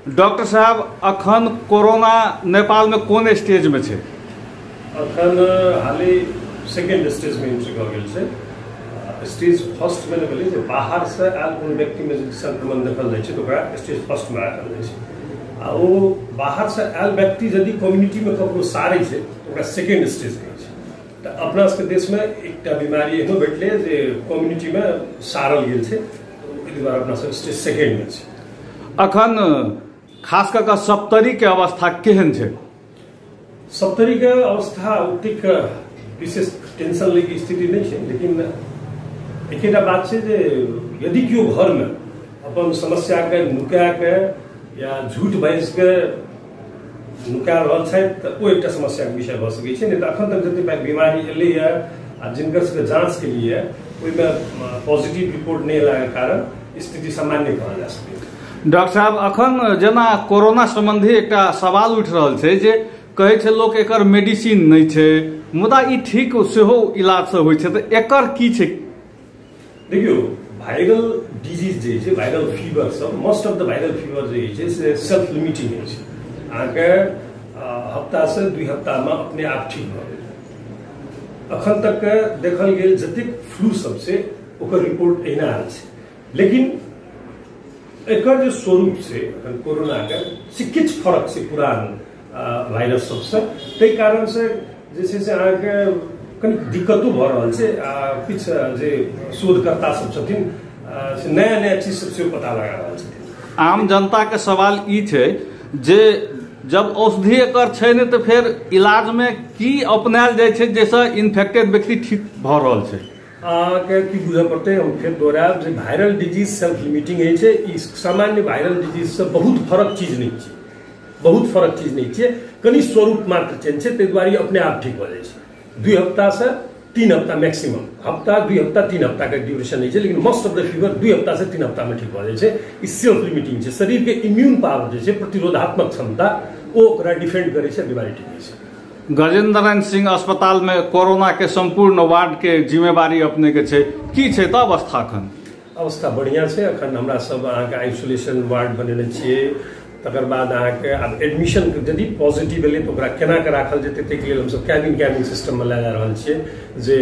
Doctor साहब अखन corona Nepal में कौन स्टेज में छे? अखन हालै सेकेंड स्टेज में एंट्री भ गेल छै। स्टेज फर्स्ट में कहलिए जे बाहर से आयल कोनो व्यक्ति में यदि संक्रमण देखल जाइ छै तो ओकरा स्टेज फर्स्ट में राखल जाइ छै। आ ओ बाहर से आयल व्यक्ति यदि कम्युनिटी में ककरो सारै छै तो ओकरा सेकेंड स्टेज कहै छै। त अपना सबके देश में एकटा बीमारी एहनो भेटलै जे कम्युनिटी में सारल गेल छै, एहि दुआरे अपना सब स्टेज सेकेंड में छै। अखन खास कर सप्तरी के अवस्था केहन छै? सप्तरी के अवस्था ओतेक विशेष टेंशन लै के स्थिति नहीं है, लेकिन एकेटा बात है जे यदि क्यों घर में अपन समस्या के नुका के या झूठ बाइज के नुका रहल छै त ओ एकटा समस्या के विषय भ सकै छै। नहीं तो अखन तक जते बीमारी एलै है आ जिनकर सबके जांच के लिए ओइ में पॉजिटिव रिपोर्ट नहीं लागे कारण स्थिति सामान्य कहल जा सकै। डॉक्टर साहब अखन जेना कोरोना संबंधी एकटा सवाल उठ रहल छै जे कहै छै लोक एकर मेडिसिन नहीं छै, मुदा ई ठीक सेहो इलाज से होइ छै, त एकर की छै? देखियो वायरल डिजीज जे छै, वायरल फीवर सब, most of the viral fever जे छै से सेल्फ लिमिटिंग होइ छै। अहाँके हफ्ता से 2 हफ्ता में अपने आप ठीक भ गेल। अखन तक के देखल गेल जतेक फ्लू सब से ओकर रिपोर्ट एहिना आयल छै, लेकिन एकर जे स्वरूप से कोरोना के से किछ फर्क छै पुरान वायरस सबसे, ताहि कारण से जे छै से अहाँके कनि दिक्कतो भ रहल छै। किछ जे शोधकर्ता सब छथिन से नया नया चीज सबसे पता लगा रहल छथिन। आम जनता के सवाल ई छै जे जब औषधि एकर छै ने तो फिर इलाज में की अपनायल जाइ छै जैसे इन्फेक्टेड व्यक्ति ठीक भ रहल छै? के की बुझे पड़ते हम फिर दोहराब जे वायरल डिजीज सेल्फ लिमिटिंग है छै। ई सामान्य वायरल डिजीज से बहुत फरक चीज नहीं छै, बहुत फरक चीज नहीं छै, कनि स्वरूप मात्र चेंज छै, ताहि दुआरे अपने आप ठीक भ जाइ छै। 2 हफ्ता से 3 हफ्ता मैक्सिमम, हफ्ता 2 हफ्ता 3 हफ्ता का ड्यूरेशन नहीं है, लेकिन मोस्ट ऑफ द फीवर 2 हफ्ता से 3 हफ्ता में ठीक भ जाइ छै। ई सेल्फ लिमिटिंग छै। शरीर के इम्यून पावर जे छै, प्रतिरोधात्मक क्षमता ओ ओकरा डिफेंड करे छै, बीमारी ठीक होइ छै। गजेंद्र नारायण सिंह अस्पताल में कोरोना के संपूर्ण वार्ड के जिम्मेवारी अपने के छै, की छै त अवस्था? अखन अवस्था बढ़िया छै। अखन हमरा सब अहाँके आइसोलेशन वार्ड बनेने छियै। तकर बाद अहाँके आब एडमिशन यदि पॉजिटिव एलै तो ओकरा केना के राखल जेतै ताहि के लेल हमसब कैबिन सिस्टम में लगा रहल छियै जे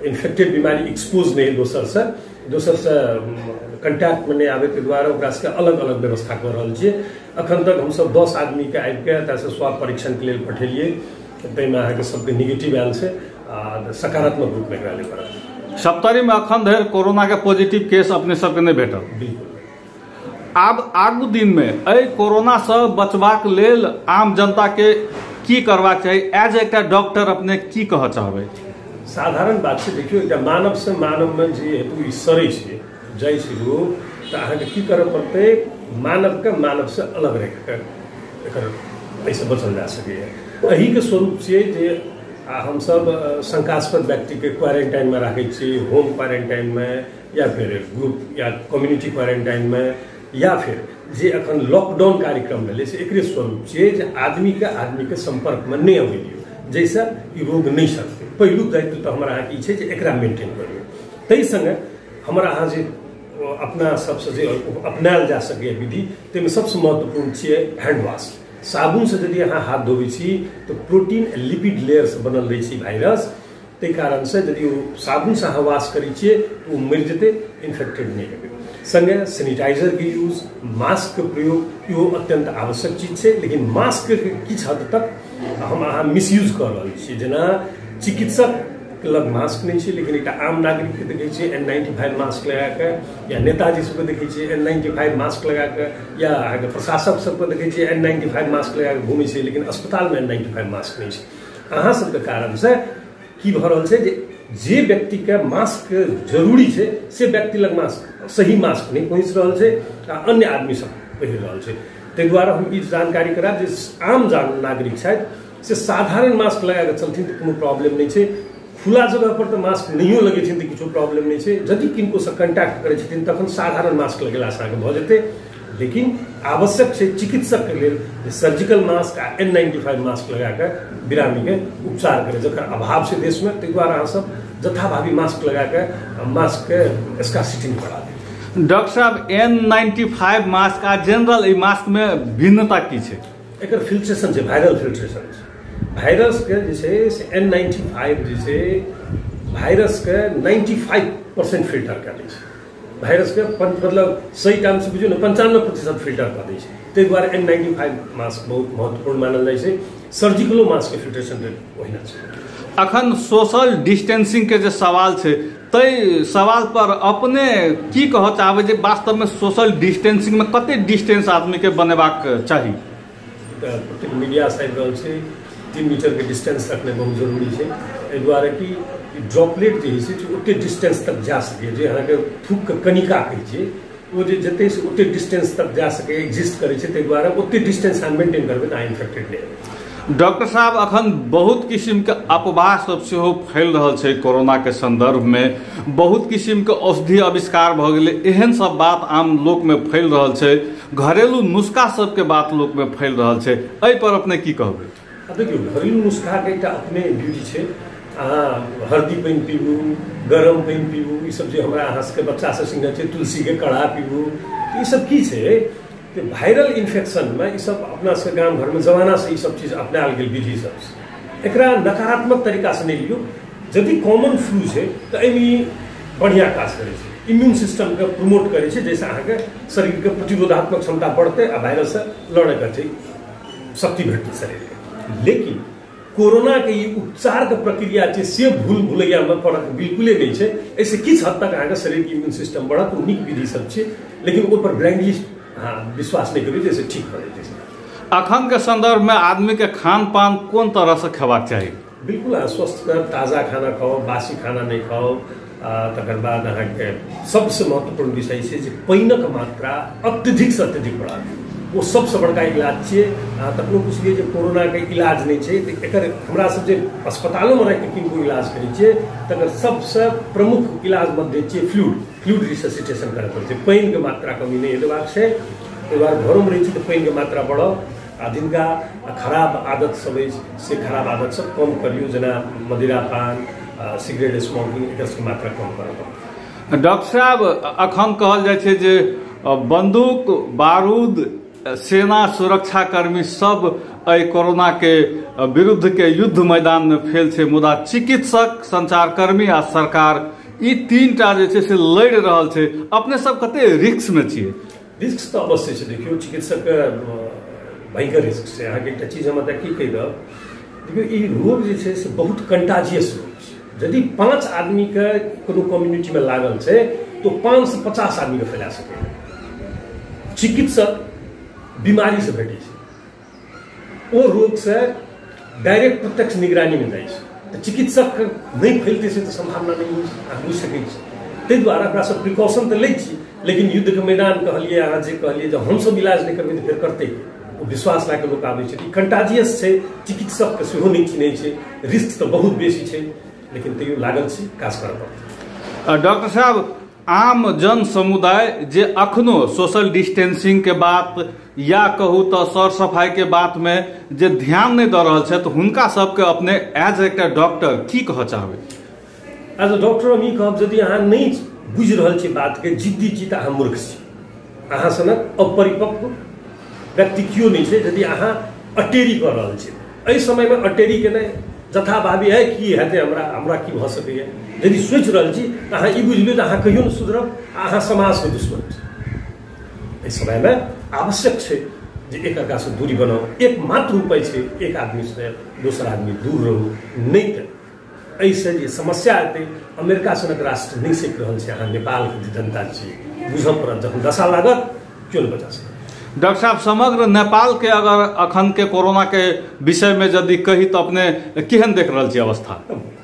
इन्फेक्टेड बीमारी एक्सपोज नहीं दोसर से कंटैक्ट में नहीं आवे के द्वारा ओकरा सबके अलग अलग व्यवस्था कर रहल छियै। अखन तक हमसब 10 आदमी के आबि के एतऽ स्वाब परीक्षण के लेल पठेलियै, ताहिमे अहाँके सबके निगेटिव आयल छै आ सकारात्मक रूप में एकरा लेल करल। सप्तरी में अखन धरि कोरोना के पॉजिटिव केस अपने सबके नहीं भेटल। बिल्कुल। आब आगू दिन में एहि कोरोना से बचबाक लेल आम जनता के की करबाक चाही? एज एकटा डॉक्टर अपने की कह चाहबै? साधारण बात छै, देखियो एकटा मानव से मानव में जे हेतु ई सरै छै जाइ छै लोग, तऽ अहाँके की करऽ पड़तै? मानव के मानव से अलग रख के एकर एहिसँ बचल जा सकैए। एही के स्वरूप छियै जे हमसब शंकास्पद व्यक्ति के क्वारंटाइन में राखै छी, होम क्वारंटाइन में या फिर ग्रुप या कम्युनिटी क्वारंटाइन में, या फिर जे अखन लॉकडाउन कार्यक्रम भेलै से एकरे स्वरूप छियै जे आदमी के संपर्क में नहीं अबै दियौ, जैसे ई रोग नहीं सकतै। पहिलुक दायित्व तो हमरा अहाँके ई छै जे एकरा मेंटेन करियौ। ताहि संगे हमरा अहाँ जे अपना सबसे जे अपनायल जा सकैए विधि, ताहिमे सबसे महत्वपूर्ण छियै हैंड वॉश। साबुन से यदि अहाँ हाथ धोबै छी तो प्रोटीन लिपिड लेयर से बनल रहै छै वायरस, ताहि कारण से यदि ओ साबुन से अहाँ वॉश करै छियै तो ओ मरि जेतै, इन्फेक्टेड नहीं हेतै। संगे सैनिटाइजर के यूज, मास्क के प्रयोग इहो अत्यंत आवश्यक चीज छै, लेकिन मास्क के किछु हद तक हम अहाँ मिसयूज कर रहल छियै। जेना चिकित्सक लग मास्क नहीं छै, लेकिन एकटा आम नागरिक के देखै छियै N95 मास्क लगा के, या नेताजी सबके देखै छियै N95 मास्क लगा के, या अहाँके प्रशासक सबके देखै छियै N95 मास्क लगा के घूमै छै, लेकिन अस्पताल में N95 मास्क नहीं छै। अहाँ सबके कारण से की भ रहल छै जे व्यक्ति के मास्क जरूरी छै से व्यक्ति लग मास्क सही मास्क नहीं पहुँच रहल छै आ अन्य आदमी सब पहिर रहल छै। ताहि दुआरे हम ई जानकारी कराब जे आम नागरिक छथि से साधारण मास्क लगा के चलथिन तऽ कोनो प्रॉब्लम नहीं छै। खुला जगह पर तो मास्क नहीं लगेथिन तऽ किछो प्रॉब्लम नहीं छै। यदि किनको से कंटैक्ट करै छथिन तखन साधारण मास्क लगेला से अहाँके भऽ जेतै, लेकिन आवश्यक छै चिकित्सक के लेल सर्जिकल मास्क आ N95 मास्क लगा के बिरामी के उपचार करे, जकर अभाव छै देश में। ताहि दुआरे अहाँ सब जथाभावी मास्क लगा के मास्क के स्कार्सिटी बढ़ा दें। डॉक्टर साहब N95 मास्क आ जनरल ई मास्क में भिन्नता की छै? एकर फिल्ट्रेशन छै, वायरल फिल्ट्रेशन छै। वायरस के जे छै से N95 जे छै वायरस के 95% फिल्टर कर दै छै। वायरस के मतलब सही टाइम से बुझियो ने 95% फिल्टर कर दै छै। ताहि दुआरे N95 मास्क बहुत महत्वपूर्ण मानल जाइ छै। सर्जिकलो मास्क के फिल्ट्रेशन रेट ओहिना छै। अखन सोशल डिस्टेंसिंग के जे सवाल छै तै सवाल पर अपने की कह चाहबै जे वास्तव में सोशल डिस्टेंसिंग में कते डिस्टेंस आदमी के बनेबाक चाही? प्रत्येक मीडिया से आबि रहल छै 3 मीटर के डिस्टेंस रखने बहुत जरूरी छै। एहि दुआरे कि ड्रॉपलेट जे छै ओते डिस्टेंस तक जा सके, जे अहाँके थूक के कणिका कहै छै वो जे जते से ओते डिस्टेंस तक जा सके, एग्जिस्ट करे छै। ताहि दुआरे ओते डिस्टेंस अहाँ मेंटेन करबै तऽ इन्फेक्टेड नहि हेबै। डॉक्टर साहब अखन बहुत किस्म के अफवाह सब सेहो फैल रहल छै कोरोना के संदर्भ में, बहुत किस्म के औषधि आविष्कार भ गेलै, एहन सब बात आम लोक में फैल रहल छै, घरेलू नुस्खा सब के बात लोक में फैल रहल छै, एहि पर अपने की कहबै? देखियो घरेलू नुस्खा के एकटा अपने ब्यूटी छै। अहाँ हल्दी पानि पीबू, गरम पानि पीबू, ई सब जे हमरा अहाँ सबके बच्चा सब सिखने छै, तुलसी के काढ़ा पीबू, ई सब की छै कि वायरल इन्फेक्शन में ई सब अपना सबके गाम घर में जमाना से ई सब चीज अपनायल गेल विधि सब। एकरा नकारात्मक तरीका से नहीं लियो। यदि कॉमन फ्लू छै तऽ एहिमे बढ़िया काज करे छै, इम्यून सिस्टम के प्रमोट करे छै, जैसे अहाँके शरीर के प्रतिरोधात्मक क्षमता बढ़ते आ वायरस से लड़े के शक्ति भेटते शरीर के। लेकिन कोरोना के ई उपचार के प्रक्रिया छै से भूल भुलैया में फर्क बिल्कुले नहीं छै। ऐसे किछ हद तक अहाँके शरीर के इम्यून सिस्टम बढ़त, ओ नीक विधि सब छै, लेकिन ओहि पर ब्लाइंडली विश्वास नहीं करिए जैसे ठीक हो जाए। अखन के संदर्भ में आदमी के खान पान कोन तरह से खेबाक चाही? बिल्कुल स्वस्थ ताज़ा खाना खाओ, बासी खाना नहीं खाओ। तकर बाद अहाँके सबसे महत्वपूर्ण विषय छै जे पानिक मात्रा अत्यधिक से अत्यधिक बढ़ाबी, वो सबसे बड़का इलाज छै। तखनो पुछलिए जे कोरोना के इलाज नहीं छै तऽ एकर हमरा सब जे अस्पतालों में रह के किनको इलाज करै छियै तकर सबसे प्रमुख इलाज मध्य छै फ्लूइड रिससिटेशन करय पड़ै छै। पानि के मात्रा कमी नहीं हेबाक छै। एहि दुआरे घरों में रहै छी तऽ पानि के मात्रा बढ़ाओ, आ जिनका खराब आदत सब अछि से खराब आदत सब कम करियो, जेना मदिरापान, सिगरेट स्मोकिंग, एकर सबके मात्रा कम करब। डॉक्टर साहब अखन कहल जाइ छै जे बंदूक बारूद सेना सुरक्षाकर्मी सब एहि कोरोना के विरुद्ध के युद्ध मैदान में फेल छै, मुदा चिकित्सक, संचारकर्मी आ सरकार ई तीनटा जे छै से लड़ि रहल छै। अपने सब कते रिस्क में छियै? रिस्क तो अवश्य छै। देखियो चिकित्सक भयंकर रिस्क छै। अहाँके एकटा चीज हम की कहि दब, देखियो ई रोग जे छै से बहुत कंटाजियस रोग छै। यदि 5 आदमी के कोनो कम्युनिटी में लागल छै तो 5 से 50 आदमी के फैला सके। चिकित्सक बीमारी से भेटै छै, ओ रोग से डायरेक्ट प्रत्यक्ष निगरानी में जाइ छै, तो चिकित्सक नहीं फैलते से तो संभावना नहीं होइ छै, अहाँ बुझि सकै छी। ताहि दुआरे ओकरा सब प्रिकॉशन तऽ लै छी, लेकिन युद्ध के मैदान कहलिए, अहाँ जे कहलिए जब हमसब इलाज नहीं करबै तऽ फेर करतै ओ विश्वास लए के लोक आबै छै। कंटाजियस छै, चिकित्सक के सेहो नहीं चिन्है छै, रिस्क तऽ बहुत बेसी छै, लेकिन तैयो लागल छी, काज करऽ पड़तै। डॉक्टर साहब आम जन समुदाय जे अखनो सोशल डिस्टेंसिंग के बात या कहू तो सर सफाई के बात में जे ध्यान नहीं दऽ रहल छै, तो हुनका सबके अपने एज एकटा डॉक्टर की कहऽ चाहबै? एज अ डॉक्टर हम ई कहब, यदि अहाँ नहीं बुझि रहल छी बात के, जिद्दी छी तऽ अहाँ मूर्ख छी, अहाँ सनक अपरिपक्व व्यक्ति क्यों नहीं छै। यदि अहाँ अटेरी कर रहल छी, एहि समय में अटेरी के नहीं जथाभावी है कि हेतै, हमरा की भऽ सकैए, यदि सोचि रहल छी तऽ अहाँ ई बुझि लियौ तऽ अहाँ कहियो नहि सुधरब, अहाँ समाज के दुश्मन छी। एहि समय में आवश्यक छै जे एक अर्का से दूरी बनाओ। एकमात्र उपाय छै एक आदमी से दोसर आदमी दूर रहू, नहीं तऽ एहिसँ जे समस्या एतै। अमेरिका सनक राष्ट्र नहीं सीख रहल छै, अहाँ नेपाल के जनता छी, बुझऽ पड़त। जखन दशा लागत क्यों नहीं बचा सकत? डॉक्टर साहब समग्र नेपाल के अगर अखन के कोरोना के विषय में यदि कही तो अपने केहन देख रहल छी अवस्था?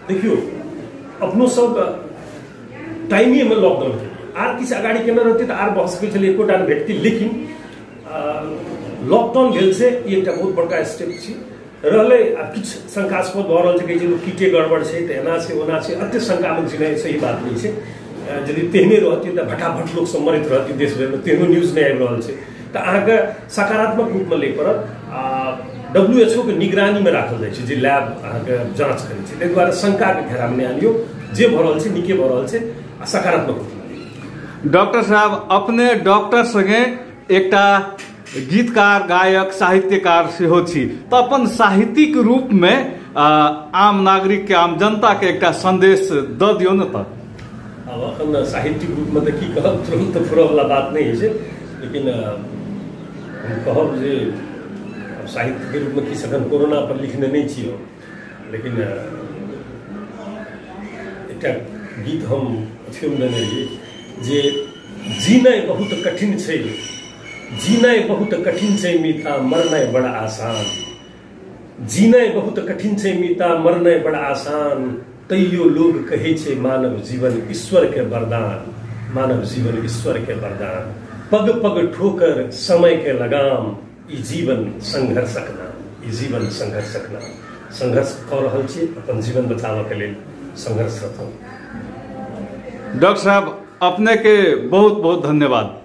देखियो अपनो सब टाइमे में लॉकडाउन के आर किछु अगाड़ी केने रहतै तऽ आर भऽ सकै छलै, एकोटा नहि भेटतै। लेकिन लॉकडाउन भेल से ई एकटा बहुत बड़का स्टेप छै। रहलै आ किछु शंकास्पद भऽ रहल छै, कहै छै लोक कीटे गड़बड़ छै तऽ एना छै ओना छै, एते शंकामे छै, सही बात नहीं छै। यदि तेहने रहतै तऽ भटाभट लोक सब मरैत रहतै देश भरि में, तेहनो न्यूज नहीं आबि रहल छै, तऽ अहाँके सकारात्मक रूप में लै पड़त। WHO के निगरानी में राखल जाइ छै, जे लैब अहाँके जांच करै छै। ताहि दुआरे शंका के घेरा में नहि आनियो, जे भऽ रहल छै नीके भऽ रहल छै आ सकारात्मक रूप में। डॉक्टर साहब अपने डॉक्टर संगे एकटा गीतकार गायक साहित्यकार सेहो छी, तो अपन साहित्यिक रूप में आम नागरिक के आम जनता के एकटा संदेश द दियो न। त अब अखन साहित्यिक रूप में तो की कहब, तुरंत फुरऽ वाला बात नहीं है, लेकिन हम कहब जे साहित्य के रूप में किछु अखन कोरोना पर लिखने नहीं छियै, लेकिन एकटा गीत हम फिल्म देने रहियै जे जीनाइ बहुत कठिन छै, जीनाइ बहुत कठिन छै मीता, मरनाइ बड़ा आसान। जीनाइ बहुत कठिन छै मीता, मरनाइ बड़ा आसान, तैयो लोग कहै छै मानव जीवन ईश्वर के वरदान, मानव जीवन ईश्वर के वरदान। पग पग ठोकर समय के लगाम, ई जीवन संघर्षक नाम, ई जीवन संघर्षक नाम। संघर्ष कऽ रहल छी, अपन जीवन बचाबऽ के लेल संघर्षरत हूँ। डॉक्टर साहब अपने के बहुत बहुत धन्यवाद।